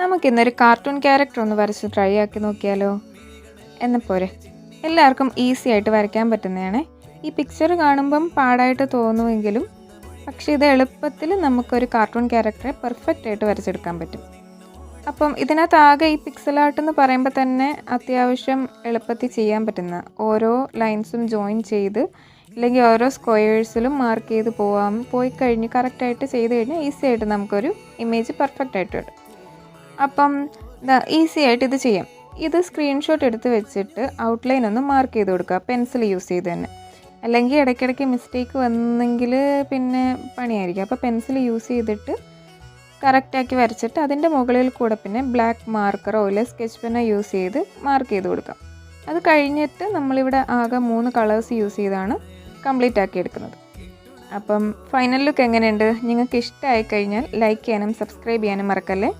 നമുക്കിന്നൊരു cartoon character ഒന്ന് വരച്ച് ട്രൈ ആക്കി നോക്കിയാലോ? എന്നാൽ പോരെ. എല്ലാവർക്കും ഈസി ആയിട്ട് വരയ്ക്കാൻ പറ്റുന്നതാണ്. ഈ പിക്ചർ കാണുമ്പം പാടായിട്ട് തോന്നുമെങ്കിലും പക്ഷേ ഇത് എളുപ്പത്തിൽ നമുക്കൊരു കാർട്ടൂൺ ക്യാരക്ടറെ പെർഫെക്റ്റ് ആയിട്ട് വരച്ചെടുക്കാൻ പറ്റും. അപ്പം ഇതിനകത്ത് ആകെ ഈ പിക്സൽ ആർട്ട് എന്ന് പറയുമ്പോൾ തന്നെ അത്യാവശ്യം എളുപ്പത്തിൽ ചെയ്യാൻ പറ്റുന്ന ഓരോ ലൈൻസും ജോയിൻ ചെയ്ത് അല്ലെങ്കിൽ ഓരോ സ്ക്വയേഴ്സിലും മാർക്ക് ചെയ്ത് പോയി കഴിഞ്ഞ് കറക്റ്റായിട്ട് ചെയ്ത് കഴിഞ്ഞാൽ ഈസി ആയിട്ട് നമുക്കൊരു ഇമേജ് പെർഫെക്റ്റ് ആയിട്ട് വരും. അപ്പം ഈസി ആയിട്ട് ഇത് ചെയ്യാം. ഇത് സ്ക്രീൻഷോട്ട് എടുത്ത് വെച്ചിട്ട് ഔട്ട്ലൈൻ ഒന്ന് മാർക്ക് ചെയ്ത് കൊടുക്കുക, പെൻസിൽ യൂസ് ചെയ്ത് തന്നെ. അല്ലെങ്കിൽ ഇടയ്ക്കിടയ്ക്ക് മിസ്റ്റേക്ക് വന്നെങ്കിൽ പിന്നെ പണിയായിരിക്കും. അപ്പോൾ പെൻസിൽ യൂസ് ചെയ്തിട്ട് കറക്റ്റാക്കി വരച്ചിട്ട് അതിൻ്റെ മുകളിൽ കൂടെ പിന്നെ ബ്ലാക്ക് മാർക്കറോ ഇല്ല സ്കെച്ച് പെന്നോ യൂസ് ചെയ്ത് മാർക്ക് ചെയ്ത് കൊടുക്കാം. അത് കഴിഞ്ഞിട്ട് നമ്മളിവിടെ ആകെ 3 കളേഴ്സ് യൂസ് ചെയ്താണ് കംപ്ലീറ്റ് ആക്കി എടുക്കുന്നത്. അപ്പം ഫൈനൽ ലുക്ക് എങ്ങനെയുണ്ട്? നിങ്ങൾക്ക് ഇഷ്ടമായി കഴിഞ്ഞാൽ ലൈക്ക് ചെയ്യാനും സബ്സ്ക്രൈബ് ചെയ്യാനും മറക്കല്ലേ.